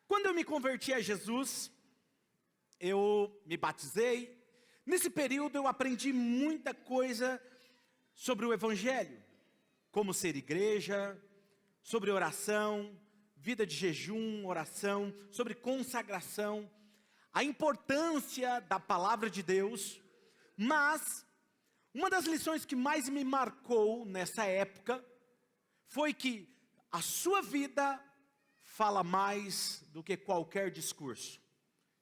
Quando eu me converti a Jesus, eu me batizei. Nesse período eu aprendi muita coisa sobre o Evangelho, como ser igreja, sobre oração, vida de jejum, oração, sobre consagração, a importância da palavra de Deus. Mas uma das lições que mais me marcou nessa época foi que a sua vida fala mais do que qualquer discurso.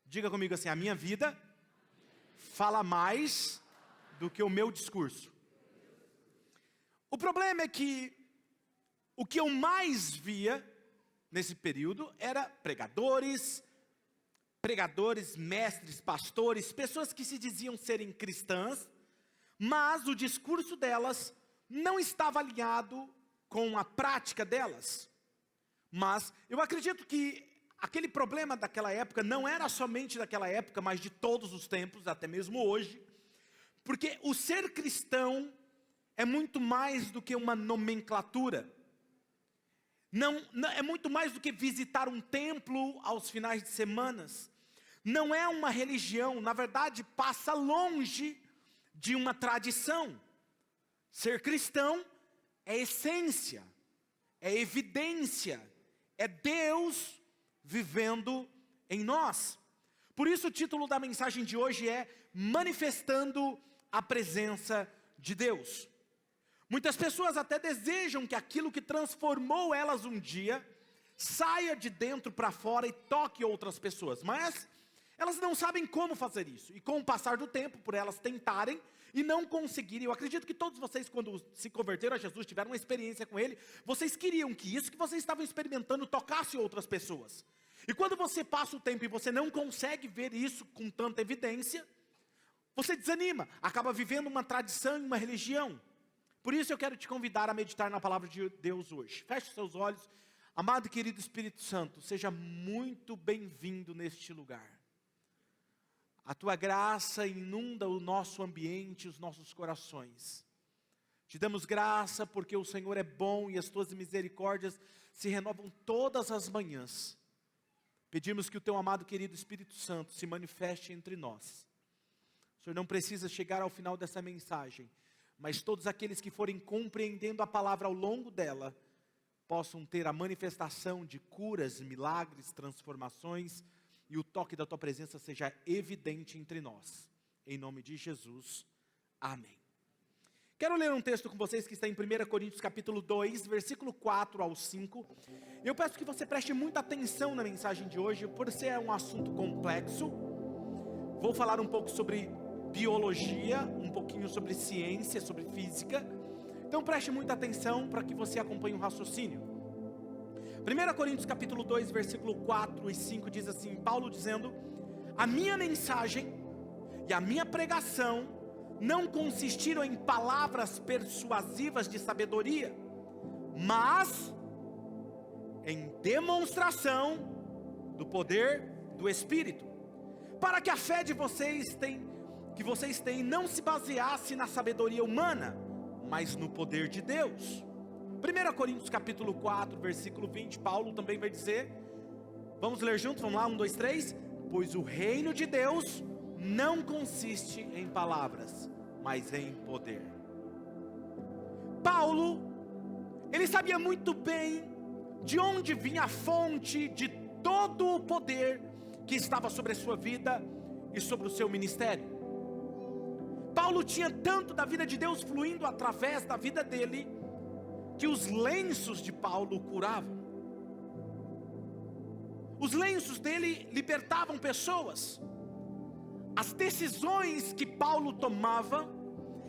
Diga comigo assim: a minha vida fala mais do que o meu discurso. O problema é que o que eu mais via nesse período era pregadores, mestres, pastores, pessoas que se diziam serem cristãs, mas o discurso delas não estava alinhado com a prática delas. Mas eu acredito que aquele problema daquela época não era somente daquela época, mas de todos os tempos, até mesmo hoje, porque o ser cristão é muito mais do que uma nomenclatura. Não, é muito mais do que visitar um templo aos finais de semanas. Não é uma religião, na verdade passa longe de uma tradição. Ser cristão é essência, é evidência, é Deus vivendo em nós. Por isso o título da mensagem de hoje é Manifestando a Presença de Deus. Muitas pessoas até desejam que aquilo que transformou elas um dia saia de dentro para fora e toque outras pessoas, mas elas não sabem como fazer isso. E com o passar do tempo, por elas tentarem e não conseguirem, eu acredito que todos vocês, quando se converteram a Jesus, tiveram uma experiência com Ele, vocês queriam que isso que vocês estavam experimentando tocasse outras pessoas. E quando você passa o tempo e você não consegue ver isso com tanta evidência, você desanima, acaba vivendo uma tradição e uma religião. Por isso eu quero te convidar a meditar na palavra de Deus hoje. Feche os seus olhos. Amado e querido Espírito Santo, seja muito bem-vindo neste lugar. A tua graça inunda o nosso ambiente, os nossos corações. Te damos graça porque o Senhor é bom e as tuas misericórdias se renovam todas as manhãs. Pedimos que o teu amado querido Espírito Santo se manifeste entre nós. O Senhor não precisa chegar ao final dessa mensagem, mas todos aqueles que forem compreendendo a palavra ao longo dela, possam ter a manifestação de curas, milagres, transformações, e o toque da tua presença seja evidente entre nós. Em nome de Jesus, amém. Quero ler um texto com vocês que está em 1 Coríntios capítulo 2, versículo 4 ao 5. Eu peço que você preste muita atenção na mensagem de hoje, por ser um assunto complexo. Vou falar um pouco sobre biologia, um pouquinho sobre ciência, sobre física. Então preste muita atenção para que você acompanhe o raciocínio. 1 Coríntios capítulo 2, versículo 4 e 5 diz assim, Paulo dizendo: a minha mensagem e a minha pregação não consistiram em palavras persuasivas de sabedoria, mas em demonstração do poder do Espírito, para que a fé de vocês têm não se baseasse na sabedoria humana, mas no poder de Deus. 1 Coríntios capítulo 4, versículo 20, Paulo também vai dizer, vamos ler juntos, vamos lá, 1, 2, 3, pois o reino de Deus não consiste em palavras, mas em poder. Paulo, ele sabia muito bem de onde vinha a fonte de todo o poder que estava sobre a sua vida e sobre o seu ministério. Paulo tinha tanto da vida de Deus fluindo através da vida dele, que os lenços de Paulo curavam. Os lenços dele libertavam pessoas. As decisões que Paulo tomava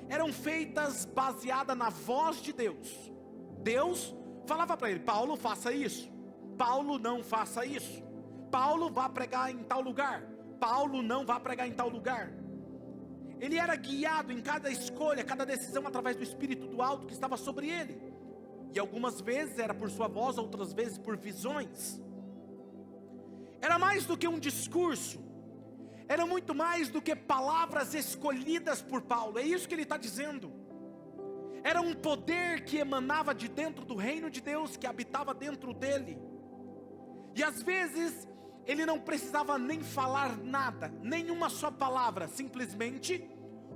eram feitas baseadas na voz de Deus. Deus falava para ele: Paulo, faça isso. Paulo, não faça isso. Paulo, vá pregar em tal lugar. Paulo, não vá pregar em tal lugar. Ele era guiado em cada escolha, cada decisão através do Espírito do alto que estava sobre ele. E algumas vezes era por sua voz, outras vezes por visões. Era mais do que um discurso. Era muito mais do que palavras escolhidas por Paulo. É isso que ele está dizendo. Era um poder que emanava de dentro do reino de Deus, que habitava dentro dele. E às vezes ele não precisava nem falar nada, nenhuma só palavra, simplesmente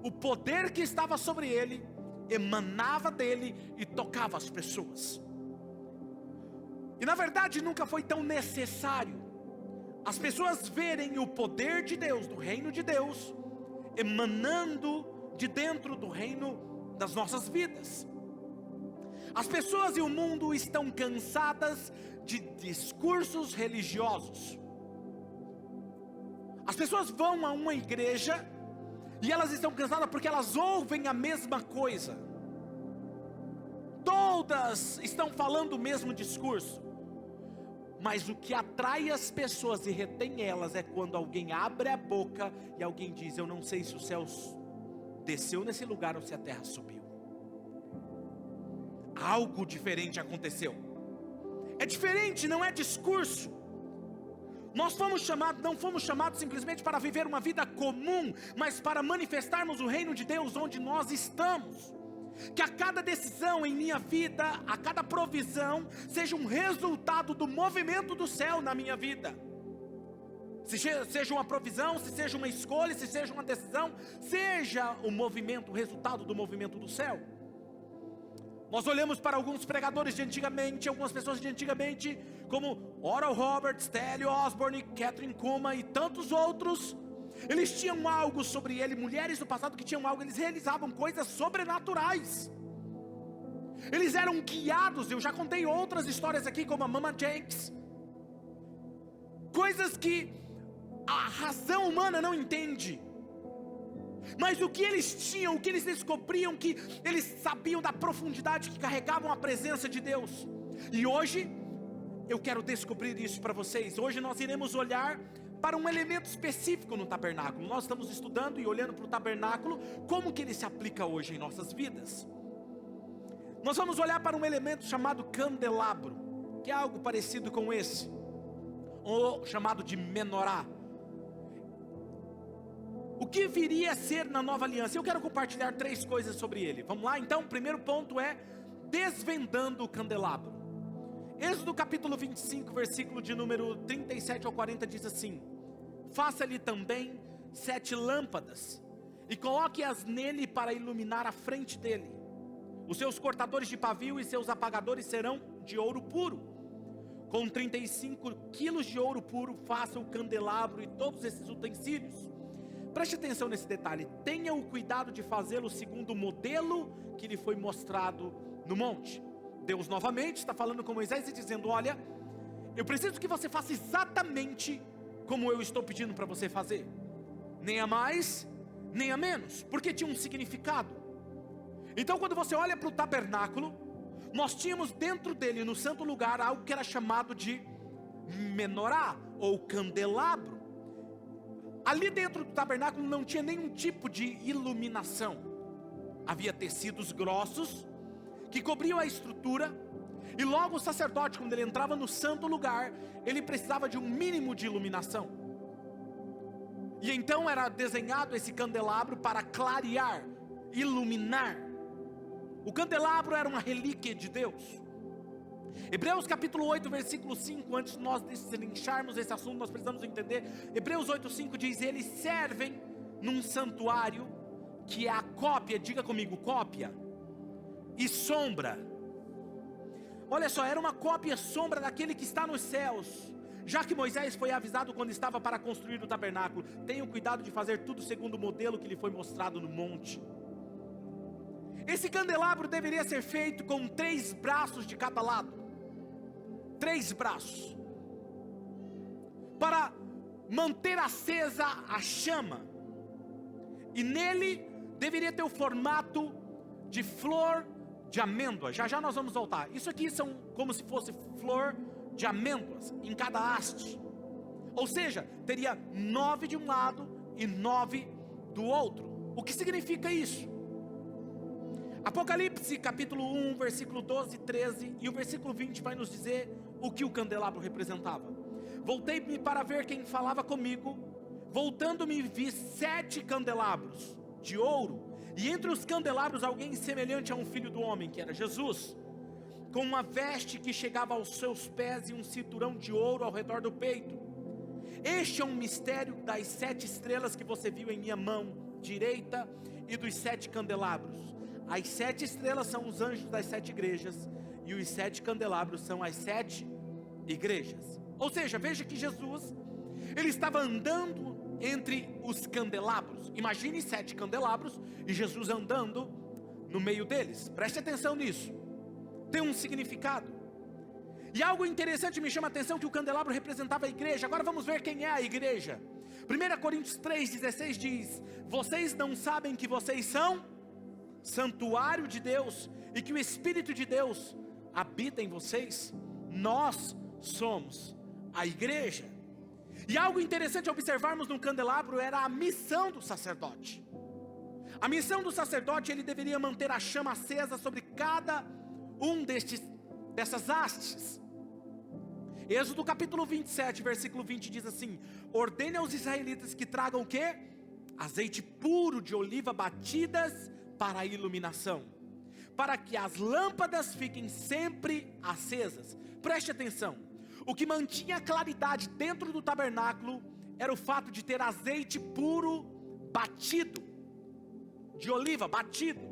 o poder que estava sobre ele emanava dele e tocava as pessoas. E na verdade nunca foi tão necessário as pessoas verem o poder de Deus, do reino de Deus, emanando de dentro do reino das nossas vidas. As pessoas e o mundo estão cansadas de discursos religiosos. As pessoas vão a uma igreja e elas estão cansadas porque elas ouvem a mesma coisa. Todas estão falando o mesmo discurso. Mas o que atrai as pessoas e retém elas é quando alguém abre a boca e alguém diz: eu não sei se o céu desceu nesse lugar ou se a terra subiu. Algo diferente aconteceu. É diferente, não é discurso. Nós não fomos chamados simplesmente para viver uma vida comum, mas para manifestarmos o reino de Deus onde nós estamos. Que a cada decisão em minha vida, a cada provisão, seja um resultado do movimento do céu na minha vida. Se seja uma provisão, se seja uma escolha, se seja uma decisão, seja o movimento, o resultado do movimento do céu. Nós olhamos para alguns pregadores de antigamente, algumas pessoas de antigamente, como Oral Roberts, Telly Osborne, Catherine Kuma e tantos outros. Eles tinham algo sobre ele, mulheres do passado que tinham algo, eles realizavam coisas sobrenaturais. Eles eram guiados, eu já contei outras histórias aqui, como a Mama Jenks. Coisas que a razão humana não entende. Mas o que eles tinham, o que eles descobriam, que eles sabiam da profundidade que carregavam a presença de Deus. E hoje, eu quero descobrir isso para vocês. Hoje nós iremos olhar para um elemento específico no tabernáculo. Nós estamos estudando e olhando para o tabernáculo, como que ele se aplica hoje em nossas vidas. Nós vamos olhar para um elemento chamado candelabro, que é algo parecido com esse, ou chamado de menorá. O que viria a ser na nova aliança? Eu quero compartilhar 3 coisas sobre ele. Vamos lá? Então, o primeiro ponto é desvendando o candelabro. Êxodo capítulo 25, versículo de número 37 ao 40 diz assim: faça-lhe também 7 lâmpadas, e coloque-as nele para iluminar a frente dele. Os seus cortadores de pavio e seus apagadores serão de ouro puro. Com 35 quilos de ouro puro, faça o candelabro e todos esses utensílios. Preste atenção nesse detalhe, tenha o cuidado de fazê-lo segundo o modelo que lhe foi mostrado no monte. Deus novamente está falando com Moisés e dizendo: olha, eu preciso que você faça exatamente como eu estou pedindo para você fazer. Nem a mais, nem a menos, porque tinha um significado. Então quando você olha para o tabernáculo, nós tínhamos dentro dele, no santo lugar, algo que era chamado de menorá, ou candelabro. Ali dentro do tabernáculo não tinha nenhum tipo de iluminação. Havia tecidos grossos que cobriam a estrutura, e logo o sacerdote, quando ele entrava no santo lugar, ele precisava de um mínimo de iluminação. E então era desenhado esse candelabro para clarear, iluminar. O candelabro era uma relíquia de Deus. Hebreus capítulo 8, versículo 5, antes de nós destrincharmos esse assunto, nós precisamos entender. Hebreus 8, 5 diz: eles servem num santuário que é a cópia, diga comigo, cópia e sombra. Olha só, era uma cópia e sombra daquele que está nos céus. Já que Moisés foi avisado quando estava para construir o tabernáculo: tenham cuidado de fazer tudo segundo o modelo que lhe foi mostrado no monte. Esse candelabro deveria ser feito com 3 braços de cada lado. 3 braços, para manter acesa a chama. E nele deveria ter o formato de flor de amêndoa. Já já nós vamos voltar. Isso aqui são como se fosse flor de amêndoas em cada haste. Ou seja, teria 9 de um lado e 9 do outro. O que significa isso? Apocalipse capítulo 1, versículo 12, 13 e o versículo 20 vai nos dizer o que o candelabro representava. Voltei-me para ver quem falava comigo. Voltando-me, vi 7 candelabros de ouro, e entre os candelabros alguém semelhante a um filho do homem, que era Jesus, com uma veste que chegava aos seus pés e um cinturão de ouro ao redor do peito. Este é um mistério das 7 estrelas que você viu em minha mão direita e dos 7 candelabros. As 7 estrelas são os anjos das 7 igrejas e os 7 candelabros são as 7 igrejas. Ou seja, veja que Jesus, ele estava andando entre os candelabros. Imagine 7 candelabros e Jesus andando no meio deles. Preste atenção nisso. Tem um significado. E algo interessante me chama a atenção, que o candelabro representava a igreja. Agora vamos ver quem é a igreja. 1 Coríntios 3,16 diz: vocês não sabem que vocês são santuário de Deus e que o Espírito de Deus habita em vocês? Nós somos a igreja. E algo interessante a observarmos no candelabro era a missão do sacerdote. A missão do sacerdote, ele deveria manter a chama acesa sobre cada um dessas hastes. Êxodo capítulo 27, versículo 20 diz assim: ordene aos israelitas que tragam o quê? Azeite puro de oliva batidas para a iluminação, para que as lâmpadas fiquem sempre acesas. Preste atenção, o que mantinha a claridade dentro do tabernáculo era o fato de ter azeite puro batido, de oliva batido.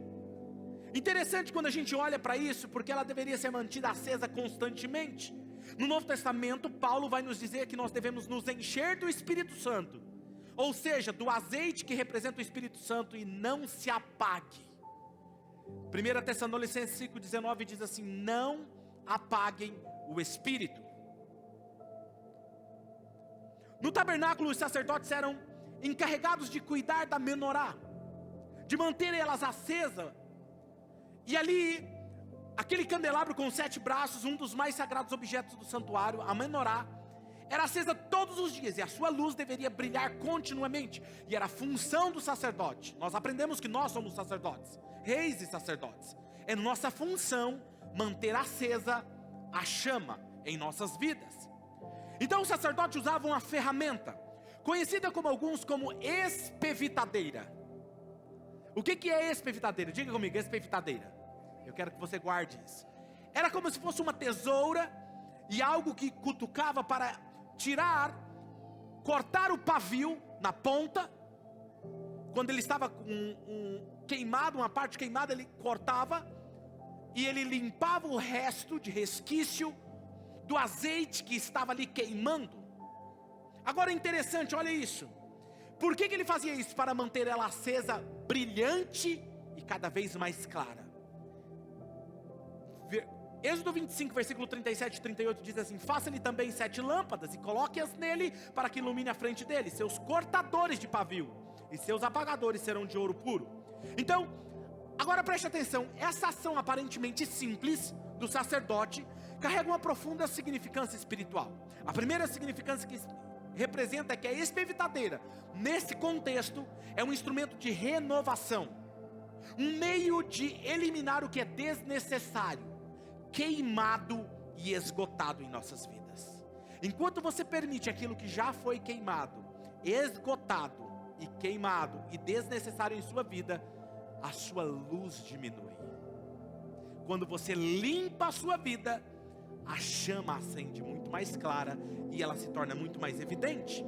Interessante quando a gente olha para isso, porque ela deveria ser mantida acesa constantemente. No Novo Testamento, Paulo vai nos dizer que nós devemos nos encher do Espírito Santo, ou seja, do azeite que representa o Espírito Santo, e não se apague. 1 Tessalonicenses 5,19 diz assim: não apaguem o Espírito. No tabernáculo, os sacerdotes eram encarregados de cuidar da menorá, de manter elas acesas. E ali, aquele candelabro com 7 braços, um dos mais sagrados objetos do santuário, a menorá, era acesa todos os dias, e a sua luz deveria brilhar continuamente, e era a função do sacerdote. Nós aprendemos que nós somos sacerdotes, reis e sacerdotes. É nossa função manter acesa a chama em nossas vidas. Então o sacerdote usava uma ferramenta, conhecida como alguns como espevitadeira. O que é espevitadeira? Diga comigo, espevitadeira. Eu quero que você guarde isso. Era como se fosse uma tesoura e algo que cutucava para tirar, cortar o pavio na ponta. Quando ele estava com queimado, uma parte queimada, ele cortava e ele limpava o resto de resquício do azeite que estava ali queimando. Agora é interessante, olha isso. Por que ele fazia isso? Para manter ela acesa, brilhante e cada vez mais clara. Êxodo 25, versículo 37 e 38 diz assim: faça-lhe também 7 lâmpadas e coloque-as nele para que ilumine a frente dele. Seus cortadores de pavio e seus apagadores serão de ouro puro. Então, agora preste atenção. Essa ação aparentemente simples do sacerdote carrega uma profunda significância espiritual. A primeira significância que representa é que a espevitadeira, nesse contexto, é um instrumento de renovação, um meio de eliminar o que é desnecessário, queimado e esgotado em nossas vidas. Enquanto você permite aquilo que já foi queimado, esgotado e queimado e desnecessário em sua vida, a sua luz diminui. Quando você limpa a sua vida, a chama acende muito mais clara e ela se torna muito mais evidente.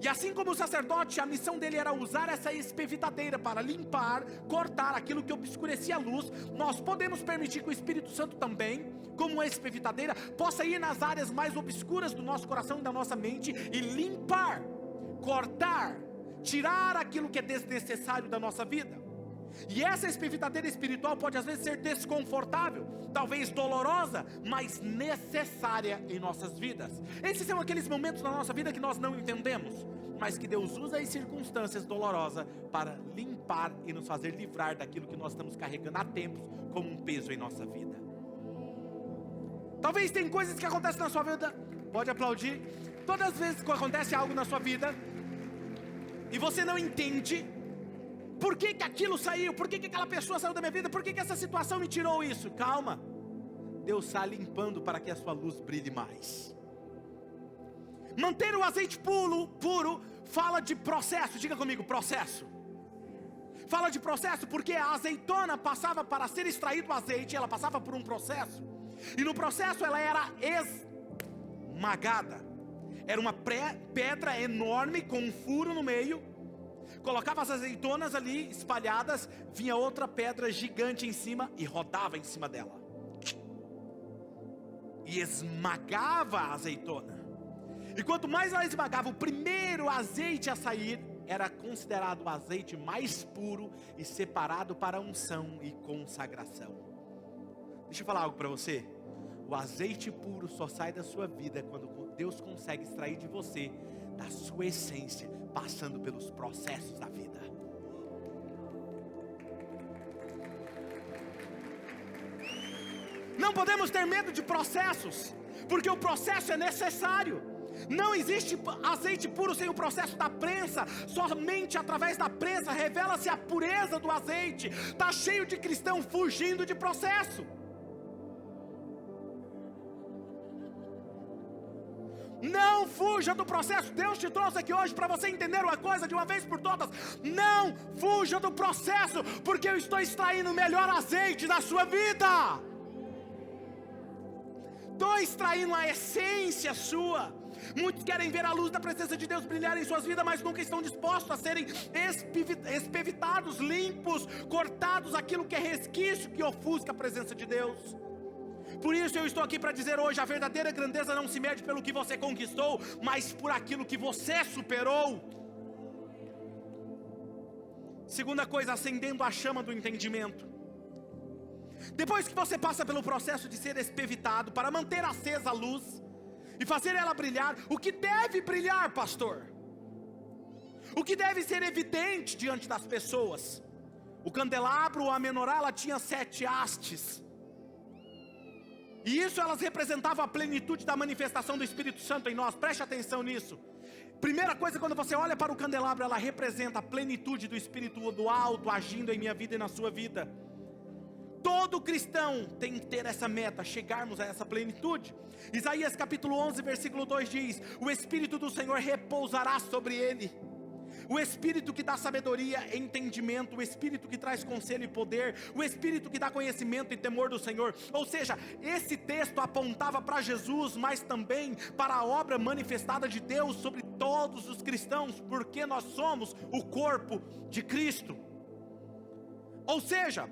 E assim como o sacerdote, a missão dele era usar essa espevitadeira para limpar, cortar aquilo que obscurecia a luz, nós podemos permitir que o Espírito Santo também, como uma espevitadeira, possa ir nas áreas mais obscuras do nosso coração e da nossa mente e limpar, cortar, tirar aquilo que é desnecessário da nossa vida. E essa espevitadeira espiritual pode às vezes ser desconfortável, talvez dolorosa, mas necessária em nossas vidas. Esses são aqueles momentos na nossa vida que nós não entendemos, mas que Deus usa as circunstâncias dolorosas para limpar e nos fazer livrar daquilo que nós estamos carregando há tempos como um peso em nossa vida. Talvez tem coisas que acontecem na sua vida, pode aplaudir, todas as vezes que acontece algo na sua vida e você não entende por que aquilo saiu, por que aquela pessoa saiu da minha vida, por que essa situação me tirou isso. Calma, Deus está limpando para que a sua luz brilhe mais. Manter o azeite puro fala de processo. Diga comigo, processo. Fala de processo porque a azeitona passava, para ser extraído o azeite, ela passava por um processo. E no processo ela era esmagada, Era uma pedra enorme com um furo no meio. Colocava as azeitonas ali espalhadas, vinha outra pedra gigante em cima e rodava em cima dela. E esmagava a azeitona. E quanto mais ela esmagava, o primeiro azeite a sair era considerado o azeite mais puro e separado para unção e consagração. Deixa eu falar algo para você. O azeite puro só sai da sua vida quando Deus consegue extrair de você, da sua essência, passando pelos processos da vida. Não podemos ter medo de processos, porque o processo é necessário. Não existe azeite puro sem o processo da prensa. Somente através da prensa revela-se a pureza do azeite. Está cheio de cristão fugindo de processo. Não fuja do processo. Deus te trouxe aqui hoje para você entender uma coisa de uma vez por todas. Não fuja do processo, porque eu estou extraindo o melhor azeite da sua vida. Estou extraindo a essência sua. Muitos querem ver a luz da presença de Deus brilhar em suas vidas, mas nunca estão dispostos a serem espevitados, limpos, cortados, aquilo que é resquício que ofusca a presença de Deus. Por isso eu estou aqui para dizer hoje, a verdadeira grandeza não se mede pelo que você conquistou, mas por aquilo que você superou. Segunda coisa, acendendo a chama do entendimento. Depois que você passa pelo processo de ser espevitado, para manter acesa a luz e fazer ela brilhar, o que deve brilhar, pastor? O que deve ser evidente diante das pessoas? O candelabro, a menorá, ela tinha 7 hastes. E isso elas representavam a plenitude da manifestação do Espírito Santo em nós. Preste atenção nisso. Primeira coisa, quando você olha para o candelabro, ela representa a plenitude do Espírito do alto agindo em minha vida e na sua vida. Todo cristão tem que ter essa meta, chegarmos a essa plenitude. Isaías capítulo 11, versículo 2 diz: o Espírito do Senhor repousará sobre ele. O Espírito que dá sabedoria e entendimento, o Espírito que traz conselho e poder, o Espírito que dá conhecimento e temor do Senhor. Ou seja, esse texto apontava para Jesus, mas também para a obra manifestada de Deus sobre todos os cristãos, porque nós somos o corpo de Cristo. Ou seja,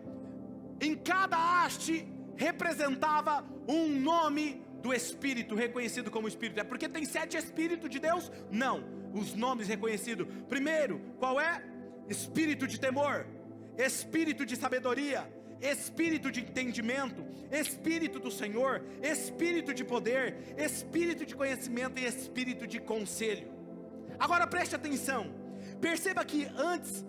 em cada haste representava um nome do Espírito, reconhecido como Espírito. É porque tem 7 Espíritos de Deus? Não, os nomes reconhecidos. Primeiro, qual é? Espírito de temor, Espírito de sabedoria, Espírito de entendimento, Espírito do Senhor, Espírito de poder, Espírito de conhecimento e Espírito de conselho. Agora preste atenção, perceba que antes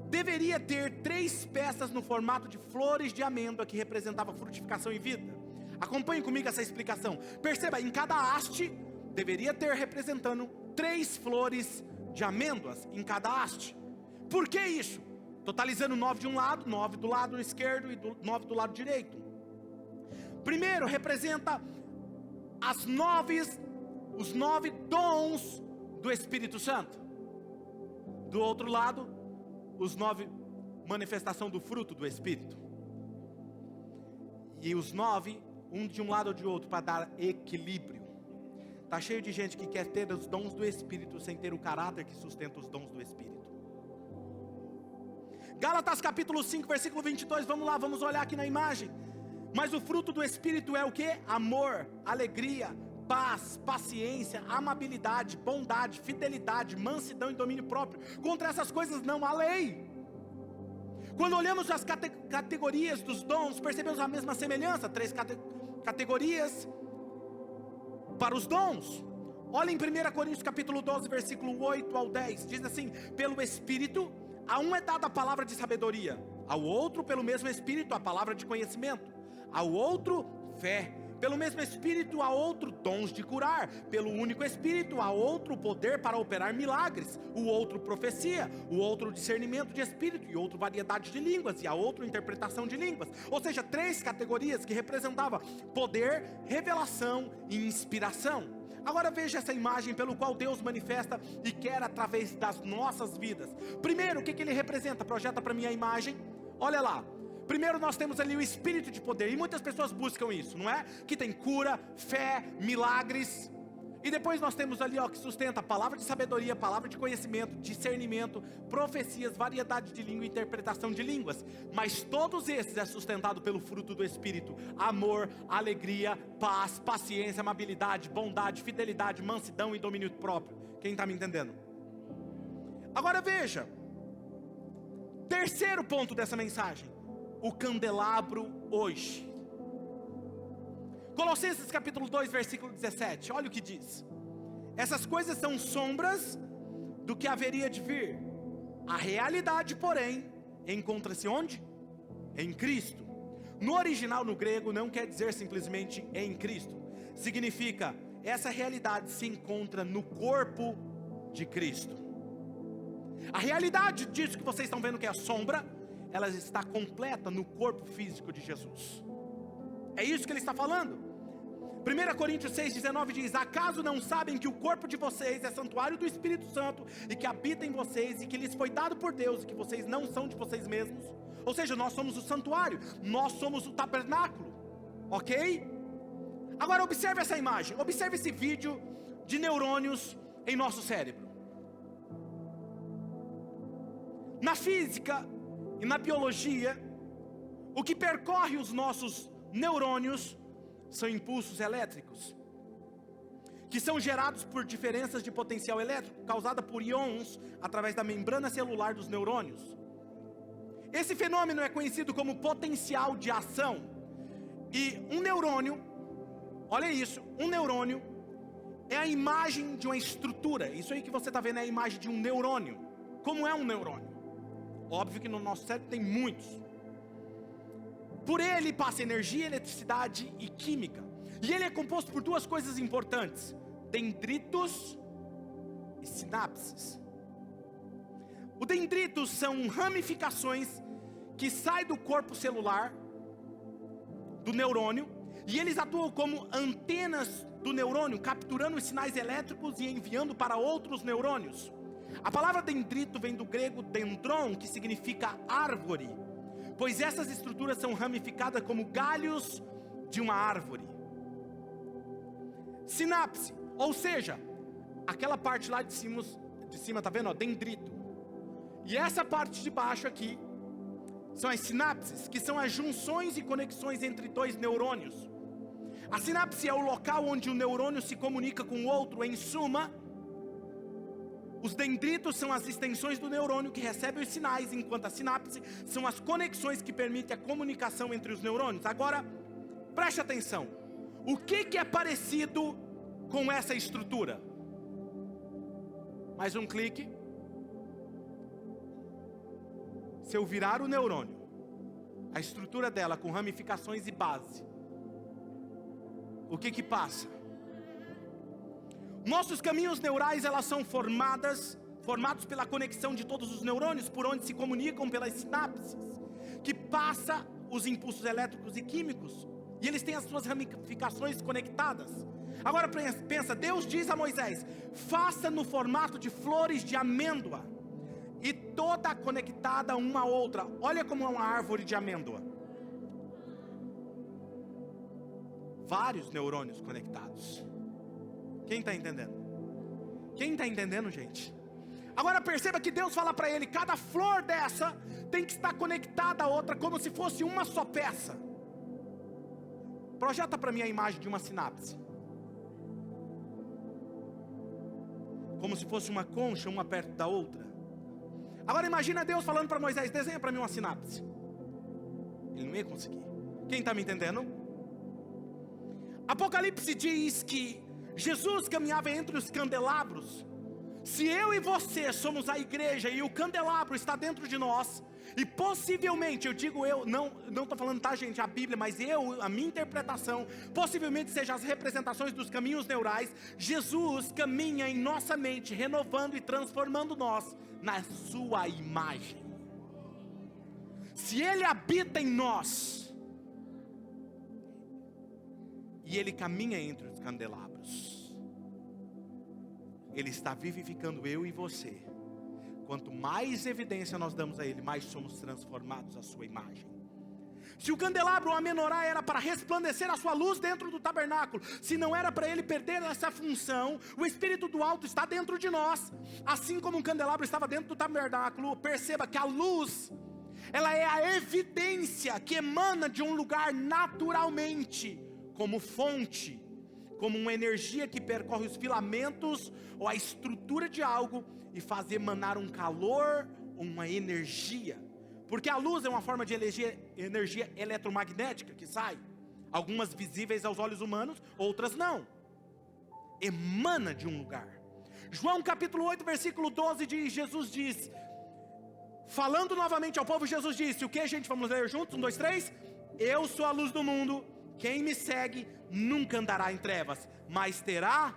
deveria ter 3 peças no formato de flores de amêndoa, que representava frutificação e vida. Acompanhe comigo essa explicação. Perceba, em cada haste deveria ter representando 3 flores de amêndoas em cada haste. Por que isso? Totalizando 9 de um lado, 9 do lado esquerdo e 9 do lado direito. Primeiro representa os 9 dons do Espírito Santo. Do outro lado, os 9 manifestação do fruto do Espírito. E os 9, um de um lado ou de outro, para dar equilíbrio. Está cheio de gente que quer ter os dons do Espírito sem ter o caráter que sustenta os dons do Espírito. Gálatas capítulo 5, versículo 22, vamos lá, vamos olhar aqui na imagem. Mas o fruto do Espírito é o que? Amor, alegria, paz, paciência, amabilidade, bondade, fidelidade, mansidão e domínio próprio. Contra essas coisas não há lei. Quando olhamos as categorias dos dons, percebemos a mesma semelhança. 3 categorias para os dons. Olha em 1 Coríntios capítulo 12, versículo 8 ao 10. Diz assim: pelo Espírito, a um é dada a palavra de sabedoria, ao outro pelo mesmo Espírito a palavra de conhecimento, ao outro fé, pelo mesmo Espírito a outro dons de curar, pelo único Espírito a outro poder para operar milagres, o outro profecia, o outro discernimento de Espírito, e outro variedade de línguas, e a outro interpretação de línguas. Ou seja, 3 categorias que representavam poder, revelação e inspiração. Agora veja essa imagem pelo qual Deus manifesta e quer através das nossas vidas. Primeiro, o que ele representa? Projeta para mim a imagem. Olha lá. Primeiro nós temos ali o Espírito de poder, e muitas pessoas buscam isso, não é? Que tem cura, fé, milagres. E depois nós temos ali, ó, que sustenta a palavra de sabedoria, palavra de conhecimento, discernimento, profecias, variedade de língua e interpretação de línguas. Mas todos esses é sustentado pelo fruto do Espírito: amor, alegria, paz, paciência, amabilidade, bondade, fidelidade, mansidão e domínio próprio. Quem está me entendendo? Agora veja, terceiro ponto dessa mensagem: o candelabro hoje. Colossenses capítulo 2, versículo 17, olha o que diz: essas coisas são sombras do que haveria de vir. A realidade, porém, encontra-se onde? Em Cristo. No original, no grego, não quer dizer simplesmente em Cristo. Significa, essa realidade se encontra no corpo de Cristo. A realidade disso que vocês estão vendo, que é a sombra, ela está completa no corpo físico de Jesus. É isso que ele está falando. 1 Coríntios 6,19 diz: acaso não sabem que o corpo de vocês é santuário do Espírito Santo, e que habita em vocês, e que lhes foi dado por Deus, e que vocês não são de vocês mesmos? Ou seja, nós somos o santuário, nós somos o tabernáculo, ok? Agora observe essa imagem, observe esse vídeo de neurônios em nosso cérebro. Na física e na biologia, o que percorre os nossos neurônios são impulsos elétricos, que são gerados por diferenças de potencial elétrico, causada por íons através da membrana celular dos neurônios. Esse fenômeno é conhecido como potencial de ação. E um neurônio, olha isso, um neurônio é a imagem de uma estrutura. Isso aí que você está vendo é a imagem de um neurônio. Como é um neurônio? Óbvio que no nosso cérebro tem muitos. Por ele passa energia, eletricidade e química. E ele é composto por duas coisas importantes: dendritos e sinapses. Os dendritos são ramificações que saem do corpo celular do neurônio, e eles atuam como antenas do neurônio, capturando os sinais elétricos e enviando para outros neurônios. A palavra dendrito vem do grego dendron, que significa árvore, pois essas estruturas são ramificadas como galhos de uma árvore. Sinapse, ou seja, aquela parte lá de cima tá vendo, ó, dendrito. E essa parte de baixo aqui são as sinapses, que são as junções e conexões entre dois neurônios. A sinapse é o local onde o neurônio se comunica com o outro. Em suma, os dendritos são as extensões do neurônio que recebem os sinais, enquanto a sinapse são as conexões que permitem a comunicação entre os neurônios. Agora, preste atenção. O que é parecido com essa estrutura? Mais um clique. Se eu virar o neurônio, a estrutura dela com ramificações e base, o que passa? Nossos caminhos neurais, elas são formados pela conexão de todos os neurônios, por onde se comunicam pelas sinapses, que passa os impulsos elétricos e químicos, e eles têm as suas ramificações conectadas. Agora pensa, Deus diz a Moisés: faça no formato de flores de amêndoa, e toda conectada uma a outra. Olha como é uma árvore de amêndoa. Vários neurônios conectados. Quem está entendendo? Quem está entendendo, gente? Agora perceba que Deus fala para ele: cada flor dessa tem que estar conectada a outra, como se fosse uma só peça. Projeta para mim a imagem de uma sinapse, como se fosse uma concha, uma perto da outra. Agora imagina Deus falando para Moisés: desenha para mim uma sinapse. Ele não ia conseguir. Quem está me entendendo? Apocalipse diz que Jesus caminhava entre os candelabros. Se eu e você somos a igreja e o candelabro está dentro de nós, e possivelmente, eu digo eu, não estou falando, tá, gente, a Bíblia, mas a minha interpretação, possivelmente seja as representações dos caminhos neurais. Jesus caminha em nossa mente, renovando e transformando nós na sua imagem. Se Ele habita em nós, e Ele caminha entre os candelabros, Ele está vivificando eu e você. Quanto mais evidência nós damos a Ele, mais somos transformados à sua imagem. Se o candelabro ou a menorá era para resplandecer a sua luz dentro do tabernáculo, se não era para ele perder essa função, o Espírito do alto está dentro de nós. Assim como um candelabro estava dentro do tabernáculo, perceba que a luz, ela é a evidência que emana de um lugar naturalmente, como fonte, como uma energia que percorre os filamentos ou a estrutura de algo e faz emanar um calor, uma energia. Porque a luz é uma forma de energia eletromagnética que sai. Algumas visíveis aos olhos humanos, outras não. Emana de um lugar. João capítulo 8, versículo 12 diz, Jesus diz, falando novamente ao povo, Jesus disse, o que, gente? Vamos ler juntos? 1, 2, 3. Eu sou a luz do mundo, quem me segue nunca andará em trevas, mas terá...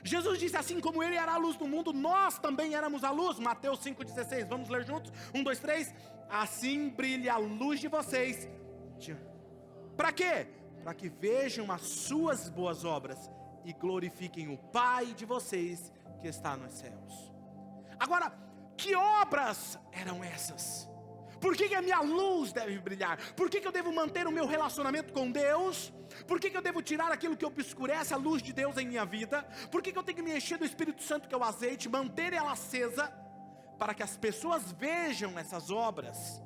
Jesus disse, assim como ele era a luz do mundo, nós também éramos a luz. Mateus 5,16, vamos ler juntos? 1, 2, 3. Assim brilha a luz de vocês. Para quê? Para que vejam as suas boas obras e glorifiquem o Pai de vocês que está nos céus. Agora, que obras eram essas? Por que a minha luz deve brilhar? Por que eu devo manter o meu relacionamento com Deus? Por que eu devo tirar aquilo que obscurece a luz de Deus em minha vida? Por que eu tenho que me encher do Espírito Santo, que é o azeite, manter ela acesa, para que as pessoas vejam essas obras?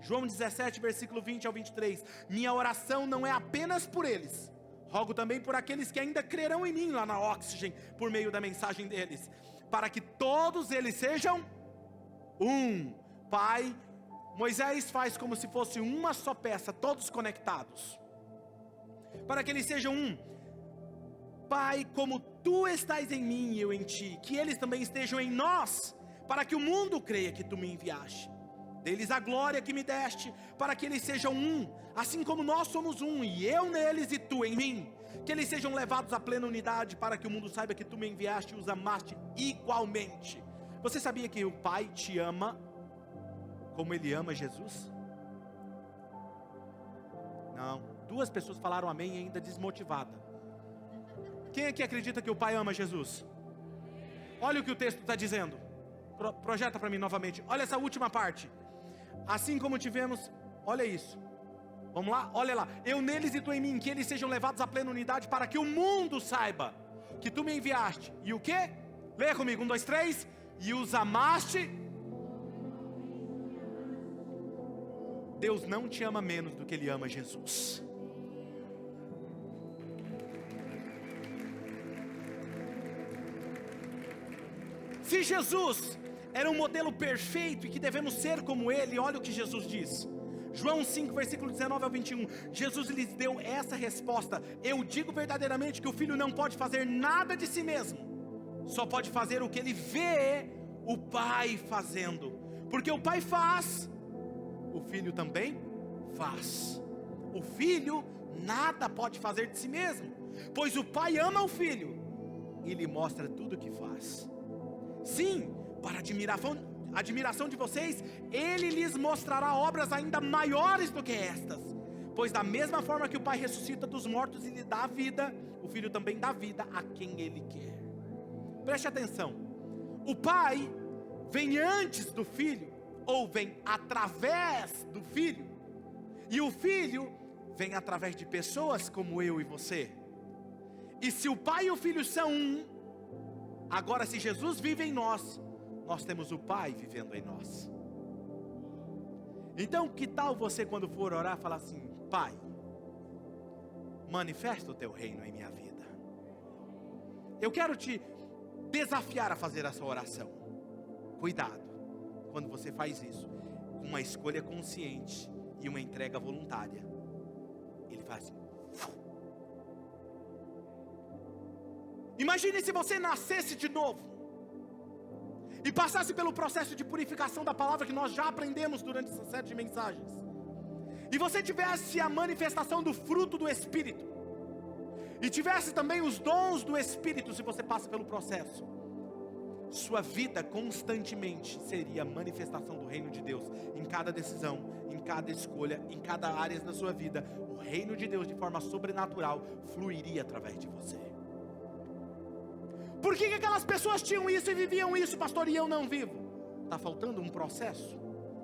João 17, versículo 20 ao 23. Minha oração não é apenas por eles, rogo também por aqueles que ainda crerão em mim lá na Oxygen, por meio da mensagem deles, para que todos eles sejam um. Pai, Moisés faz como se fosse uma só peça, todos conectados, para que eles sejam um. Pai, como tu estás em mim e eu em ti, que eles também estejam em nós, para que o mundo creia que tu me enviaste. Deles a glória que me deste, para que eles sejam um, assim como nós somos um, e eu neles e tu em mim. Que eles sejam levados à plena unidade, para que o mundo saiba que tu me enviaste e os amaste igualmente. Você sabia que o Pai te ama como ele ama Jesus? Não, 2 pessoas falaram amém ainda desmotivada. Quem é que acredita que o Pai ama Jesus? Olha o que o texto está dizendo. Projeta para mim novamente, olha essa última parte. Assim como tivemos, olha isso. Vamos lá, olha lá. Eu neles e tu em mim, que eles sejam levados à plena unidade, para que o mundo saiba que tu me enviaste. E o que? Leia comigo, 1, 2, 3. E os amaste. Deus não te ama menos do que Ele ama Jesus. Se Jesus era um modelo perfeito e que devemos ser como Ele, olha o que Jesus diz. João 5, versículo 19 ao 21. Jesus lhes deu essa resposta: eu digo verdadeiramente que o Filho não pode fazer nada de si mesmo, só pode fazer o que Ele vê o Pai fazendo. Porque o Pai faz, o Filho também faz. O Filho nada pode fazer de si mesmo, pois o Pai ama o Filho e lhe mostra tudo o que faz. Sim, para admiração de vocês, Ele lhes mostrará obras ainda maiores do que estas. Pois da mesma forma que o Pai ressuscita dos mortos e lhe dá a vida, o Filho também dá vida a quem Ele quer. Preste atenção, o Pai vem antes do Filho, ou vem através do Filho, e o Filho vem através de pessoas como eu e você. E se o Pai e o Filho são um, agora se Jesus vive em nós, nós temos o Pai vivendo em nós. Então que tal você, quando for orar, falar assim: Pai, manifesta o teu reino em minha vida. Eu quero te desafiar a fazer essa oração. Cuidado quando você faz isso, com uma escolha consciente e uma entrega voluntária. Ele faz assim. Imagine se você nascesse de novo e passasse pelo processo de purificação da palavra que nós já aprendemos durante essa série de mensagens, e você tivesse a manifestação do fruto do Espírito, e tivesse também os dons do Espírito. Se você passa pelo processo, sua vida constantemente seria a manifestação do reino de Deus, em cada decisão, em cada escolha, em cada área da sua vida. O reino de Deus de forma sobrenatural fluiria através de você. Por que aquelas pessoas tinham isso e viviam isso, pastor, e eu não vivo? Está faltando um processo.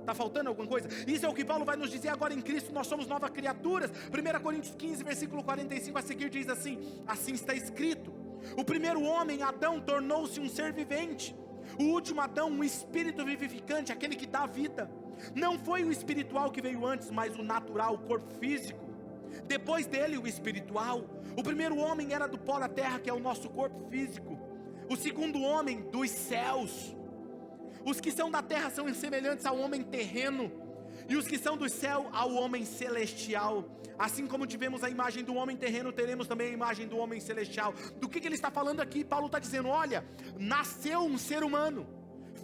Está faltando alguma coisa? Isso é o que Paulo vai nos dizer agora em Cristo, nós somos novas criaturas. 1 Coríntios 15, versículo 45 a seguir diz assim: assim está escrito: o primeiro homem, Adão, tornou-se um ser vivente. O último Adão, um espírito vivificante, aquele que dá vida. Não foi o espiritual que veio antes, mas o natural, o corpo físico. Depois dele, o espiritual. O primeiro homem era do pó da terra, que é o nosso corpo físico. O segundo homem, dos céus. Os que são da terra são semelhantes ao homem terreno, e os que são do céu ao homem celestial. Assim como tivemos a imagem do homem terreno, teremos também a imagem do homem celestial. Do que ele está falando aqui? Paulo está dizendo: olha, nasceu um ser humano,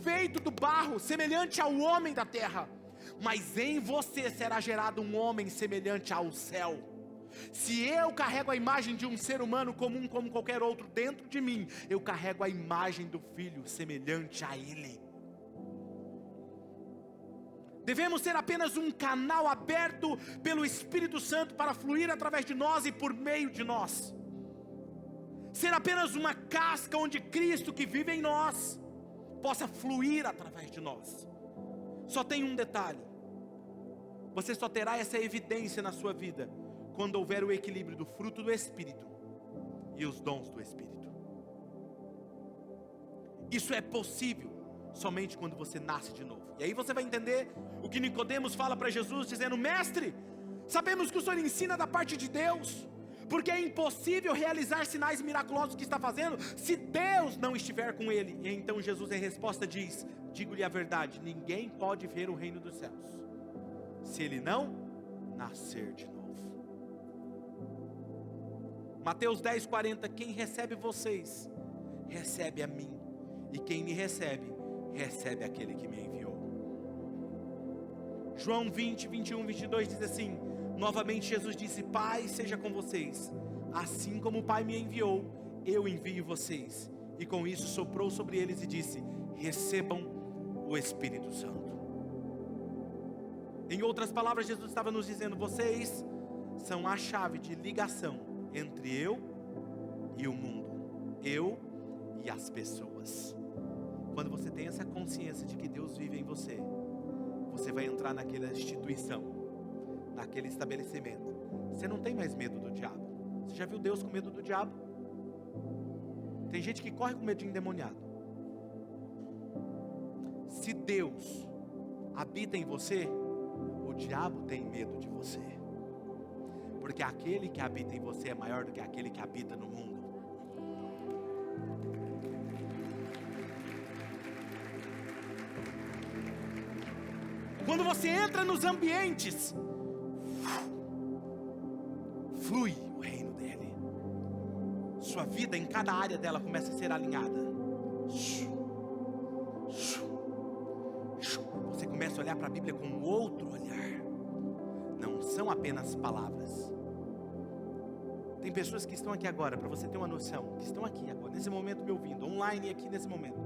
feito do barro, semelhante ao homem da terra, mas em você será gerado um homem semelhante ao céu. Se eu carrego a imagem de um ser humano comum como qualquer outro dentro de mim, eu carrego a imagem do Filho semelhante a Ele. Devemos ser apenas um canal aberto pelo Espírito Santo para fluir através de nós e por meio de nós. Ser apenas uma casca onde Cristo que vive em nós possa fluir através de nós. Só tem um detalhe: você só terá essa evidência na sua vida quando houver o equilíbrio do fruto do Espírito e os dons do Espírito. Isso é possível somente quando você nasce de novo. E aí você vai entender o que Nicodemos fala para Jesus, dizendo: mestre, sabemos que o Senhor ensina da parte de Deus, porque é impossível realizar sinais miraculosos que está fazendo, se Deus não estiver com ele. E então Jesus em resposta diz: digo-lhe a verdade, ninguém pode ver o reino dos céus, se ele não nascer de novo. Mateus 10:40, quem recebe vocês, recebe a mim, e quem me recebe, recebe aquele que me enviou. João 20, 21, 22 diz assim: novamente Jesus disse: Pai seja com vocês, assim como o Pai me enviou, eu envio vocês. E com isso soprou sobre eles e disse: recebam o Espírito Santo. Em outras palavras, Jesus estava nos dizendo: vocês são a chave de ligação entre eu e o mundo, eu e as pessoas. Quando você tem essa consciência de que Deus vive em você, você vai entrar naquela instituição, naquele estabelecimento. Você não tem mais medo do diabo. Você já viu Deus com medo do diabo? Tem gente que corre com medo de endemoniado. Se Deus habita em você, o diabo tem medo de você, porque aquele que habita em você é maior do que aquele que habita no mundo. Quando você entra nos ambientes, flui o reino dele. Sua vida em cada área dela começa a ser alinhada. Você começa a olhar para a Bíblia com um outro olhar. Não são apenas palavras. Tem pessoas que estão aqui agora, para você ter uma noção, que estão aqui agora, nesse momento me ouvindo, online aqui nesse momento,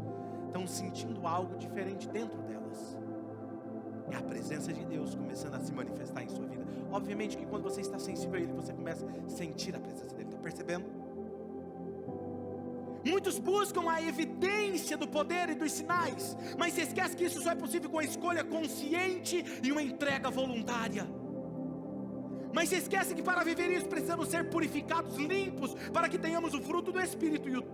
estão sentindo algo diferente dentro delas. É a presença de Deus começando a se manifestar em sua vida. Obviamente que quando você está sensível a Ele, você começa a sentir a presença dEle. Está percebendo? Muitos buscam a evidência do poder e dos sinais, mas se esquece que isso só é possível com a escolha consciente e uma entrega voluntária. Mas se esquece que para viver isso precisamos ser purificados, limpos, para que tenhamos o fruto do Espírito e os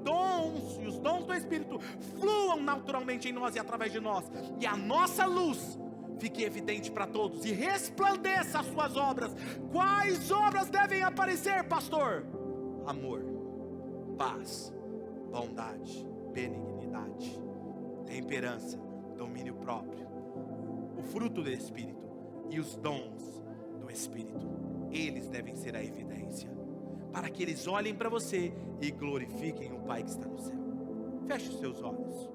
dons do Espírito fluam naturalmente em nós e através de nós, e a nossa luz fique evidente para todos e resplandeça as suas obras. Quais obras devem aparecer, pastor? Amor, paz, bondade, benignidade, temperança, domínio próprio, o fruto do Espírito e os dons do Espírito. Eles devem ser a evidência, para que eles olhem para você e glorifiquem o Pai que está no céu. Feche os seus olhos.